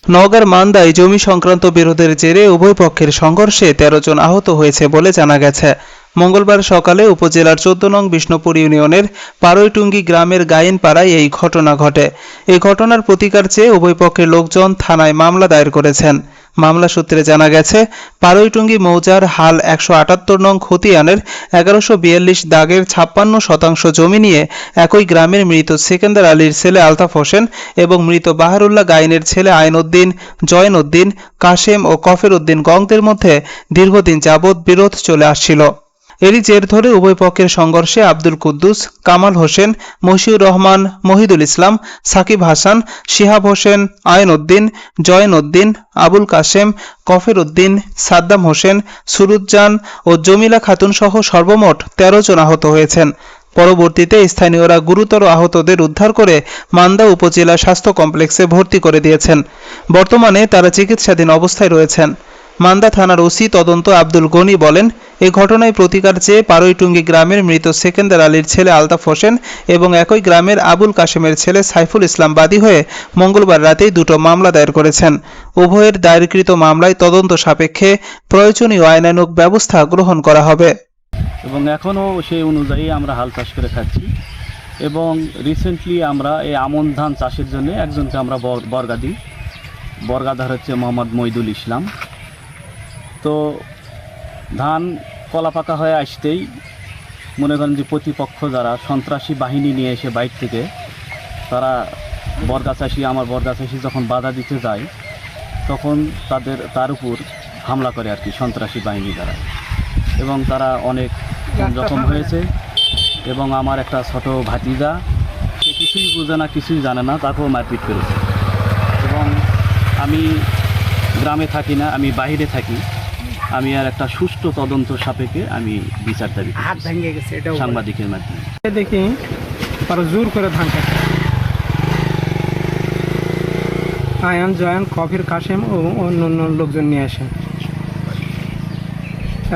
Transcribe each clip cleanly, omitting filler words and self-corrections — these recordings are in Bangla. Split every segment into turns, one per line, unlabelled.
নওগাঁর মান্দায় জমি সংক্রান্ত বিরোধের জেরে উভয় পক্ষের সংঘর্ষে ১৩ জন আহত হয়েছে বলে জানা গেছে। মঙ্গলবার সকালে উপজেলার ১৪ নং বিষ্ণুপুর ইউনিয়নের পাড়ইটুঙ্গি গ্রামের গায়েনপাড়ায় এই ঘটনা ঘটে। এই ঘটনার প্রতিকার চেয়ে উভয় পক্ষের লোকজন থানায় মামলা দায়ের করেছেন। মামলা সূত্রে জানা গেছে, পাড়ইটুঙ্গি মৌজার হাল ১৭৮ নং খতিয়ানের ১১৪২ দাগের ৫৬% জমি নিয়ে একই গ্রামের মৃত সেকেন্দার আলীর ছেলে আলতাফ হোসেন এবং মৃত বাহারুল্লাহ গাইনের ছেলে আইন উদ্দিন, জয়েন উদ্দিন, কাশেম ও কফের উদ্দিন গংদের মধ্যে দীর্ঘদিন যাবৎ বিরোধ চলে আসছিল। এরই জের ধরে উভয় পক্ষের সংঘর্ষে আব্দুল কুদ্দুস, কামাল হোসেন, মশিউর রহমান, মহিদুল ইসলাম, সাকিব হাসান, শিহাব হোসেন, আইন উদ্দিন, জয়েন উদ্দিন, আবুল কাশেম, কফের উদ্দিন, সাদ্দাম হোসেন, সুরুজ্জান ও জমিলা খাতুন সহ সর্বমোট ১৩ জন আহত হয়েছেন। পরবর্তীতে স্থানীয়রা গুরুতর আহতদের উদ্ধার করে মান্দা উপজেলা স্বাস্থ্য কমপ্লেক্সে ভর্তি করে দিয়েছেন। বর্তমানে তারা চিকিৎসাধীন অবস্থায় রয়েছেন। মান্দা থানার ওসি তদন্ত আব্দুল গনি বলেন, এই ঘটনায় প্রতিকার চেয়ে পাড়ইটুঙ্গি গ্রামের মৃত সেকেন্দার আলীর ছেলে আলতাফ হোসেন এবং একই গ্রামের আবুল কাশেমের ছেলে সাইফুল ইসলাম বাদী হয়ে মঙ্গলবার রাতেই দুটো মামলা দায়ের করেছেন। উভয়ের দায়েরকৃত মামলায় তদন্ত সাপেক্ষে প্রয়োজনীয় আইনানুগ ব্যবস্থা গ্রহণ করা হবে।
এবং এখনও সেই অনুযায়ী আমরা হাল চাষ করে খাচ্ছি। এবং রিসেন্টলি আমরা এই আমন ধান চাষের জন্য একজনকে আমরা বর্গা দিই। বর্গাধার হচ্ছে মোহাম্মদ মহিদুল ইসলাম। তো ধান কলা পাকা হয়ে আসতেই মনে করেন যে প্রতিপক্ষ যারা সন্ত্রাসী বাহিনী নিয়ে এসে বাইর থেকে তারা আমার বর্গা চাষি যখন বাধা দিতে যায় তখন তার উপর হামলা করে আর কি সন্ত্রাসী বাহিনী দ্বারা, এবং তারা অনেক জখম হয়েছে। এবং আমার একটা ছোট ভাতিজা, সে কিছুই বোঝে না, কিছুই জানে না, তারপর মারপিট করেছে। এবং আমি গ্রামে থাকি না, আমি বাইরে থাকি। আমি আর একটা সুষ্ঠু তদন্ত সাপেক্ষে আমি বিচার দাবি সাংবাদিকের মাধ্যমে
দেখি তারা জোর করে ধান কাটে। আয়ান, জয়ান, কফির, কাশেম ও অন্য লোকজন নিয়ে আসেন।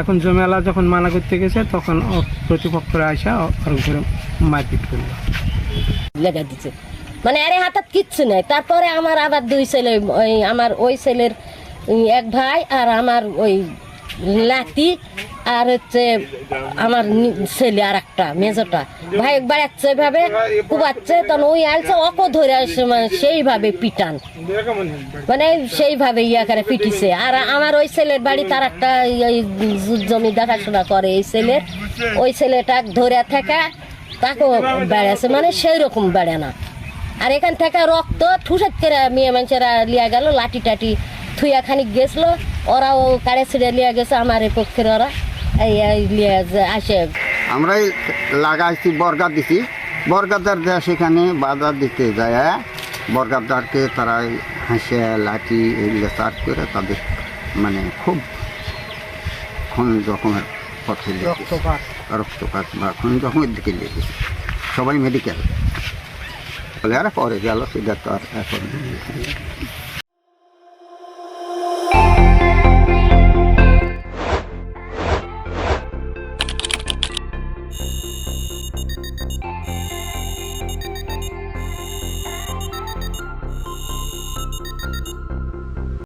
এখন জমেলা যখন মানা করতে গেছে তখন প্রতিপক্ষরা আসা ওর উপরে মারপিট করলো,
লেগে দিচ্ছে। মানে আরে হাতাত কিচ্ছু নেই। তারপরে আমার আবার দুই ছেলে, আমার ওই ছেলের এক ভাই আর আমার ওই নাতি আর হচ্ছে আমার ছেলে আর একটা মেজোটা ভাই একবার একছে এভাবে কুবাচ্ছে, তখন ওই আলছে অক ধরে আসে, মানে সেইভাবে পিটান, মানে সেইভাবে ইয়া করে পিটিছে। আর আমার ওই ছেলের বাড়ি তার একটা জমি দেখাশোনা করে, এই ছেলের ওই ছেলেটা ধরে থাকা তাকেও বেড়েছে, মানে সেই রকম বেড়ে না। আর এখান থেকে রক্ত ঠুসাত করে মেয়ে মানুষেরা লিয়া গেল, লাঠি টাটি থুয়া খানিক গেছিল, ওরাও কাড়ে ছিঁড়ে লিয়া গেছে আমার এই পক্ষের, ওরা আসে।
আমরাই লাগাইছি, বর্গা দিছি, বর্গাদার সেখানে বাধা দিতে যায়, বর্গাদারকে তারা হাসে লাঠি এগুলো চার্জ করে তাদের মানে খুব রকমের পথে রক্তপাত বা রকমের দিকে লেগেছে। সবাই মেডিকেল বলে আর পরে গেল, সেটা তো আর এখন